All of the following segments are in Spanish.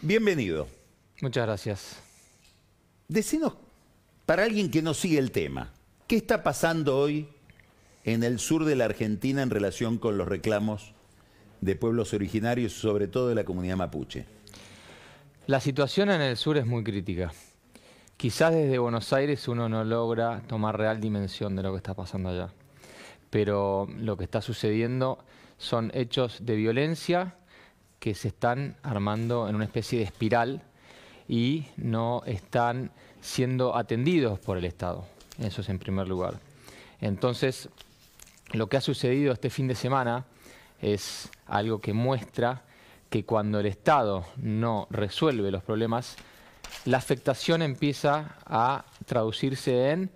bienvenido. Muchas gracias. Decinos, para alguien que no sigue el tema, ¿qué está pasando hoy en el sur de la Argentina en relación con los reclamos de pueblos originarios, sobre todo de la comunidad mapuche? La situación en el sur es muy crítica. Quizás desde Buenos Aires uno no logra tomar real dimensión de lo que está pasando allá. Pero lo que está sucediendo son hechos de violencia que se están armando en una especie de espiral y no están siendo atendidos por el Estado. Eso es en primer lugar. Entonces, lo que ha sucedido este fin de semana es algo que muestra que cuando el Estado no resuelve los problemas, la afectación empieza a traducirse en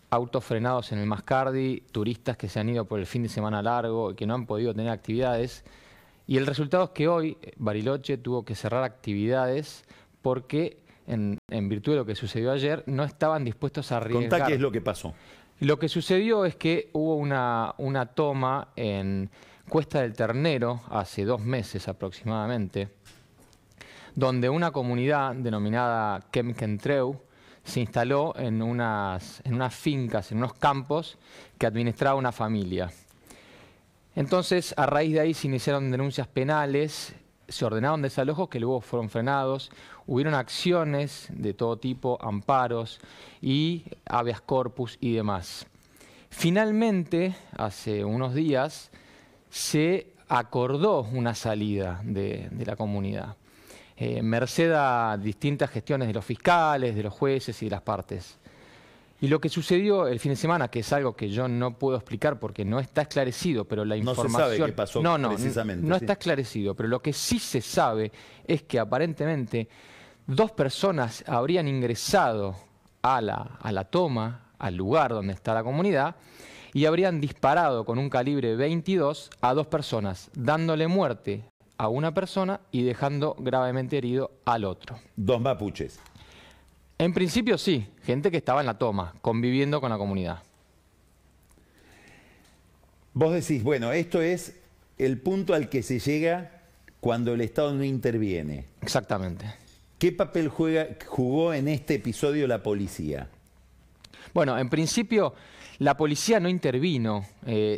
autos frenados en el Mascardi, turistas que se han ido por el fin de semana largo y que no han podido tener actividades. Y el resultado es que hoy Bariloche tuvo que cerrar actividades porque, en virtud de lo que sucedió ayer, no estaban dispuestos a arriesgar. Contá qué es lo que pasó. Lo que sucedió es que hubo una toma en Cuesta del Ternero hace 2 meses aproximadamente, donde una comunidad denominada Quemquentreu se instaló en unas fincas, en unos campos que administraba una familia. Entonces, a raíz de ahí se iniciaron denuncias penales, se ordenaron desalojos que luego fueron frenados, hubieron acciones de todo tipo, amparos y habeas corpus y demás. Finalmente, hace unos días, se acordó una salida de la comunidad, merced a distintas gestiones de los fiscales, de los jueces y de las partes. Y lo que sucedió el fin de semana, que es algo que yo no puedo explicar porque no está esclarecido, pero la información... No se sabe qué pasó precisamente. No está esclarecido, pero lo que sí se sabe es que aparentemente 2 personas habrían ingresado a la toma, al lugar donde está la comunidad, y habrían disparado con un calibre 22 a 2 personas, dándole muerte a una persona y dejando gravemente herido al otro. 2 mapuches. En principio sí, gente que estaba en la toma, conviviendo con la comunidad. Vos decís, bueno, esto es el punto al que se llega cuando el Estado no interviene. Exactamente. ¿Qué papel jugó en este episodio la policía? Bueno, en principio la policía no intervino.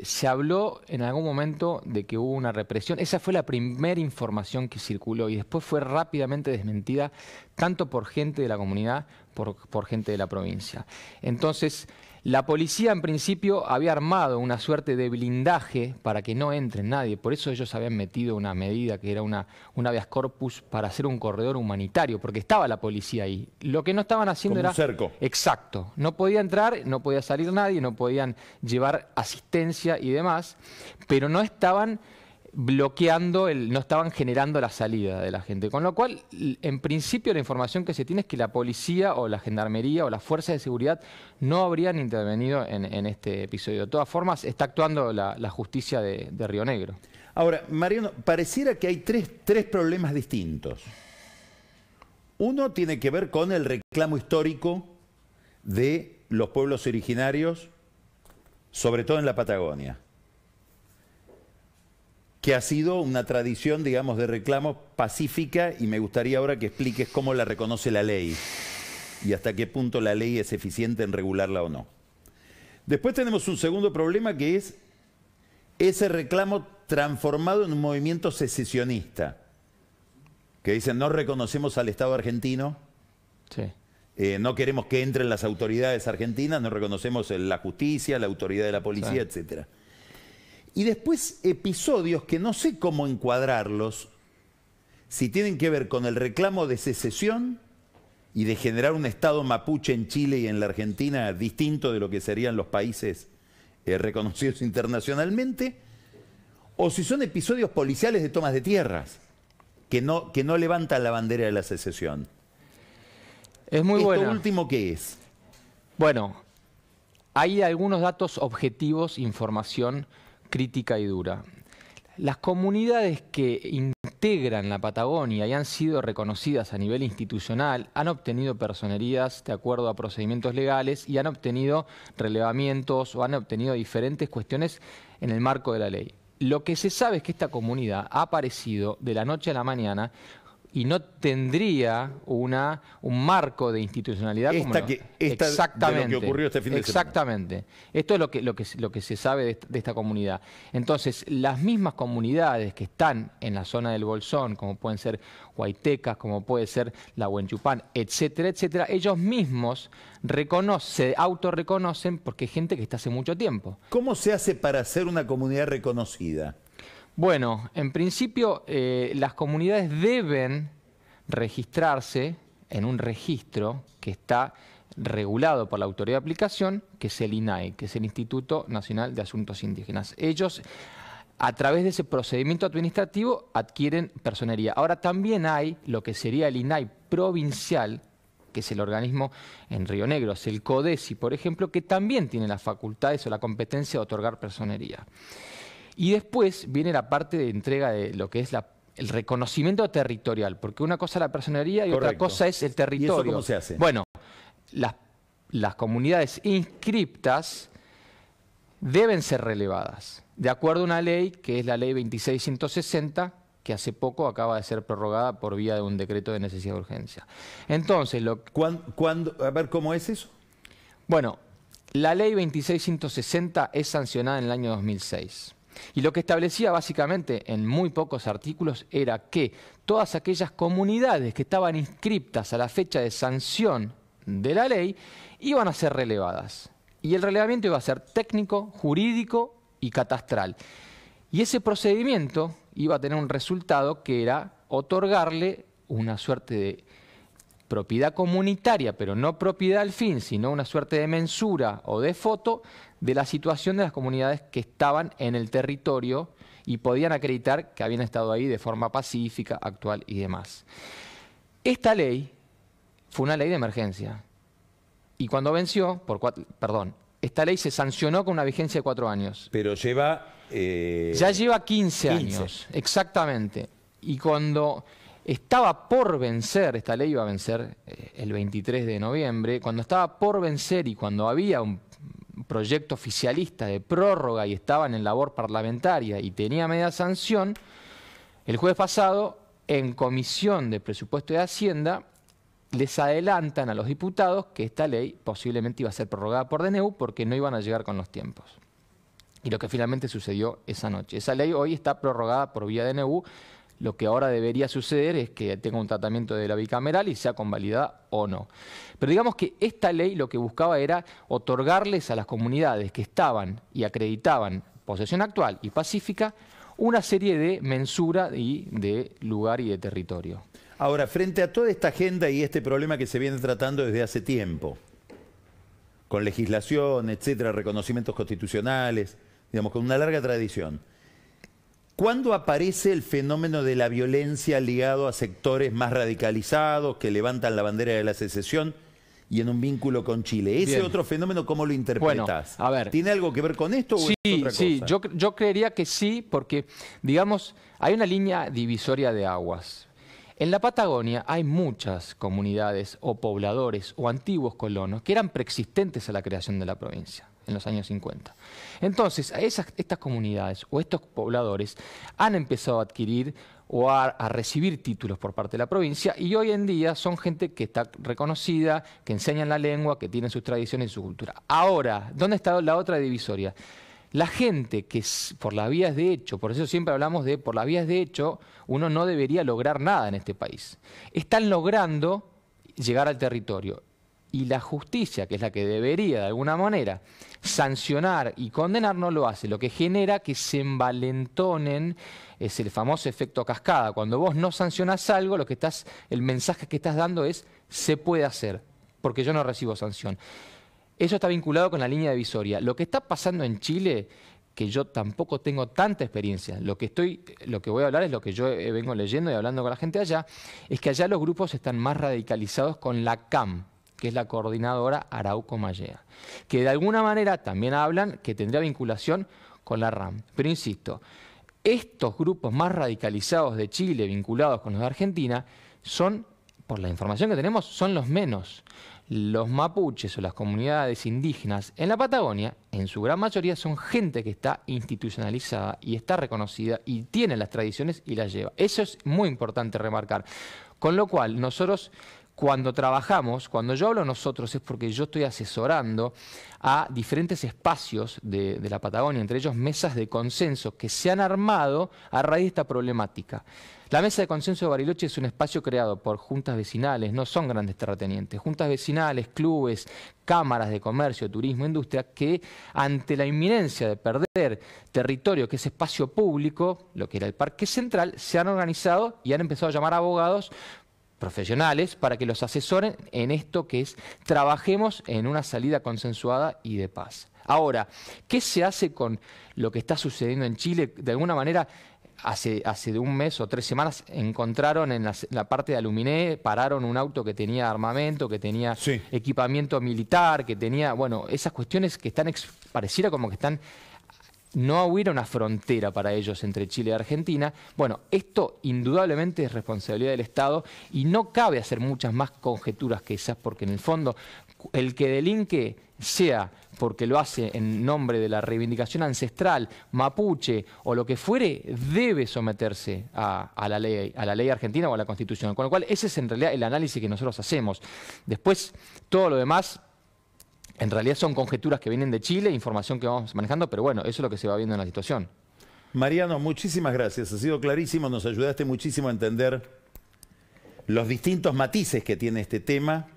Se habló en algún momento de que hubo una represión. Esa fue la primera información que circuló y después fue rápidamente desmentida tanto por gente de la comunidad, por gente de la provincia. Entonces, la policía en principio había armado una suerte de blindaje para que no entre nadie. Por eso ellos habían metido una medida que era un habeas corpus para hacer un corredor humanitario, porque estaba la policía ahí. Lo que no estaban haciendo como era... un cerco. Exacto. No podía entrar, no podía salir nadie, no podían llevar asistencia y demás, pero no estaban bloqueando, no estaban generando la salida de la gente. Con lo cual, en principio, la información que se tiene es que la policía o la gendarmería o las fuerzas de seguridad no habrían intervenido en este episodio. De todas formas, está actuando la justicia de Río Negro. Ahora, Mariano, pareciera que hay tres problemas distintos. Uno tiene que ver con el reclamo histórico de los pueblos originarios, sobre todo en la Patagonia, que ha sido una tradición, digamos, de reclamo pacífica, y me gustaría ahora que expliques cómo la reconoce la ley y hasta qué punto la ley es eficiente en regularla o no. Después tenemos un segundo problema, que es ese reclamo transformado en un movimiento secesionista, que dicen no reconocemos al Estado argentino, Sí. No queremos que entren las autoridades argentinas, no reconocemos la justicia, la autoridad de la policía, Sí, etcétera. Y después episodios que no sé cómo encuadrarlos, si tienen que ver con el reclamo de secesión y de generar un Estado mapuche en Chile y en la Argentina distinto de lo que serían los países reconocidos internacionalmente, o si son episodios policiales de tomas de tierras, que no levantan la bandera de la secesión. Es muy bueno. ¿Esto último qué es? Bueno, hay algunos datos objetivos, información crítica y dura. Las comunidades que integran la Patagonia y han sido reconocidas a nivel institucional han obtenido personerías de acuerdo a procedimientos legales y han obtenido relevamientos o han obtenido diferentes cuestiones en el marco de la ley. Lo que se sabe es que esta comunidad ha aparecido de la noche a la mañana y no tendría un marco de institucionalidad como exactamente de lo que ocurrió este fin de semana. Exactamente. Esto es lo que se sabe de esta comunidad. Entonces, las mismas comunidades que están en la zona del Bolsón, como pueden ser Huaytecas, como puede ser la Huenchupán, etcétera, etcétera, ellos mismos se autorreconocen porque es gente que está hace mucho tiempo. ¿Cómo se hace para ser una comunidad reconocida? Bueno, en principio las comunidades deben registrarse en un registro que está regulado por la autoridad de aplicación, que es el INAI, que es el Instituto Nacional de Asuntos Indígenas. Ellos, a través de ese procedimiento administrativo, adquieren personería. Ahora también hay lo que sería el INAI provincial, que es el organismo en Río Negro, es el CODESI, por ejemplo, que también tiene las facultades o la competencia de otorgar personería. Y después viene la parte de entrega de lo que es el reconocimiento territorial, porque una cosa es la personería y otra cosa es el territorio. ¿Y eso cómo se hace? Bueno, las comunidades inscriptas deben ser relevadas, de acuerdo a una ley que es la ley 26160, que hace poco acaba de ser prorrogada por vía de un decreto de necesidad de urgencia. Entonces, a ver, ¿cómo es eso? Bueno, la ley 26160 es sancionada en el año 2006. Y lo que establecía básicamente en muy pocos artículos era que todas aquellas comunidades que estaban inscriptas a la fecha de sanción de la ley iban a ser relevadas. Y el relevamiento iba a ser técnico, jurídico y catastral. Y ese procedimiento iba a tener un resultado que era otorgarle una suerte de propiedad comunitaria, pero no propiedad al fin, sino una suerte de mensura o de foto de la situación de las comunidades que estaban en el territorio y podían acreditar que habían estado ahí de forma pacífica, actual y demás. Esta ley fue una ley de emergencia y cuando venció, esta ley se sancionó con una vigencia de 4 años. Pero lleva... Ya lleva 15 años, exactamente. Y cuando estaba por vencer, esta ley iba a vencer el 23 de noviembre, cuando estaba por vencer y cuando había un proyecto oficialista de prórroga y estaban en labor parlamentaria y tenía media sanción, el jueves pasado, en Comisión de Presupuesto de Hacienda, les adelantan a los diputados que esta ley posiblemente iba a ser prorrogada por DNU porque no iban a llegar con los tiempos. Y lo que finalmente sucedió esa noche. Esa ley hoy está prorrogada por vía DNU. Lo que ahora debería suceder es que tenga un tratamiento de la bicameral y sea convalidada o no. Pero digamos que esta ley lo que buscaba era otorgarles a las comunidades que estaban y acreditaban posesión actual y pacífica una serie de mensura y de lugar y de territorio. Ahora, frente a toda esta agenda y este problema que se viene tratando desde hace tiempo, con legislación, etcétera, reconocimientos constitucionales, digamos, con una larga tradición, ¿cuándo aparece el fenómeno de la violencia ligado a sectores más radicalizados que levantan la bandera de la secesión y en un vínculo con Chile? ¿Ese otro fenómeno cómo lo interpretás? Bueno, a ver, ¿tiene algo que ver con esto o es otra cosa? Sí, yo creería que sí, porque, digamos, hay una línea divisoria de aguas. En la Patagonia hay muchas comunidades o pobladores o antiguos colonos que eran preexistentes a la creación de la provincia en los años 50. Entonces, estas comunidades o estos pobladores han empezado a adquirir o a recibir títulos por parte de la provincia y hoy en día son gente que está reconocida, que enseñan la lengua, que tienen sus tradiciones y su cultura. Ahora, ¿dónde está la otra divisoria? La gente que por las vías de hecho, por eso siempre hablamos de por las vías de hecho, uno no debería lograr nada en este país. Están logrando llegar al territorio. Y la justicia, que es la que debería de alguna manera sancionar y condenar, no lo hace. Lo que genera que se es el famoso efecto cascada. Cuando vos no sancionás algo, el mensaje que estás dando es se puede hacer, porque yo no recibo sanción. Eso está vinculado con la línea divisoria. Lo que está pasando en Chile, que yo tampoco tengo tanta experiencia, lo que voy a hablar es lo que yo vengo leyendo y hablando con la gente allá, es que allá los grupos están más radicalizados con la CAM, que es la coordinadora Arauco Mallea, que de alguna manera también hablan que tendría vinculación con la RAM. Pero insisto, estos grupos más radicalizados de Chile, vinculados con los de Argentina, son, por la información que tenemos, son los menos. Los mapuches o las comunidades indígenas en la Patagonia, en su gran mayoría, son gente que está institucionalizada y está reconocida y tiene las tradiciones y las lleva. Eso es muy importante remarcar. Con lo cual, nosotros, cuando trabajamos, cuando yo hablo nosotros, es porque yo estoy asesorando a diferentes espacios de la Patagonia, entre ellos mesas de consenso que se han armado a raíz de esta problemática. La Mesa de Consenso de Bariloche es un espacio creado por juntas vecinales, no son grandes terratenientes, juntas vecinales, clubes, cámaras de comercio, turismo, industria, que ante la inminencia de perder territorio, que es espacio público, lo que era el Parque Central, se han organizado y han empezado a llamar a abogados profesionales para que los asesoren en esto que es trabajemos en una salida consensuada y de paz. Ahora, ¿qué se hace con lo que está sucediendo en Chile? De alguna manera, hace de un mes o 3 semanas encontraron en la parte de Aluminé, pararon un auto que tenía armamento, que tenía equipamiento militar, que tenía, bueno, esas cuestiones que están, pareciera como que están, no hubiera una frontera para ellos entre Chile y Argentina. Bueno, esto indudablemente es responsabilidad del Estado y no cabe hacer muchas más conjeturas que esas, porque en el fondo el que delinque sea porque lo hace en nombre de la reivindicación ancestral, mapuche o lo que fuere, debe someterse a la ley argentina o a la Constitución. Con lo cual, ese es en realidad el análisis que nosotros hacemos. Después, todo lo demás, en realidad son conjeturas que vienen de Chile, información que vamos manejando, pero bueno, eso es lo que se va viendo en la situación. Mariano, muchísimas gracias. Ha sido clarísimo, nos ayudaste muchísimo a entender los distintos matices que tiene este tema,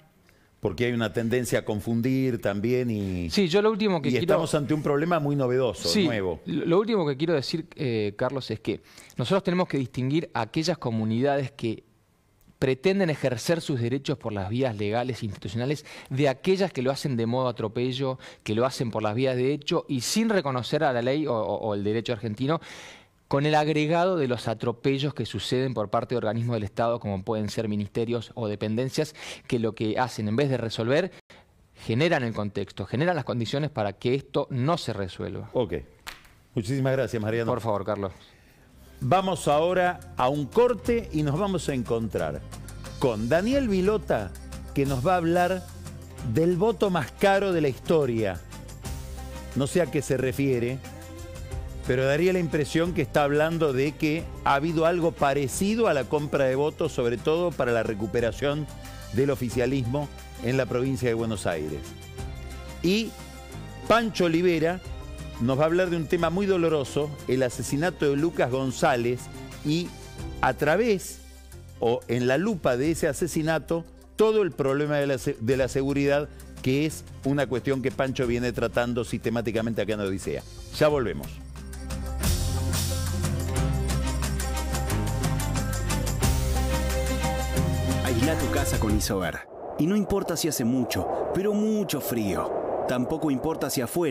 porque hay una tendencia a confundir también y, sí, yo lo último que y estamos ante un problema muy novedoso, sí, nuevo. Lo último que quiero decir, Carlos, es que nosotros tenemos que distinguir a aquellas comunidades que pretenden ejercer sus derechos por las vías legales e institucionales de aquellas que lo hacen de modo atropello, que lo hacen por las vías de hecho y sin reconocer a la ley o el derecho argentino, con el agregado de los atropellos que suceden por parte de organismos del Estado, como pueden ser ministerios o dependencias, que lo que hacen, en vez de resolver, generan el contexto, generan las condiciones para que esto no se resuelva. Ok. Muchísimas gracias, Mariano. Por favor, Carlos. Vamos ahora a un corte y nos vamos a encontrar con Daniel Vilota, que nos va a hablar del voto más caro de la historia. No sé a qué se refiere, pero daría la impresión que está hablando de que ha habido algo parecido a la compra de votos, sobre todo para la recuperación del oficialismo en la provincia de Buenos Aires. Y Pancho Olivera nos va a hablar de un tema muy doloroso, el asesinato de Lucas González, y a través o en la lupa de ese asesinato, todo el problema de la seguridad, que es una cuestión que Pancho viene tratando sistemáticamente acá en Odisea. Ya volvemos. Aísla tu casa con Isover. Y no importa si hace mucho, pero mucho frío. Tampoco importa si afuera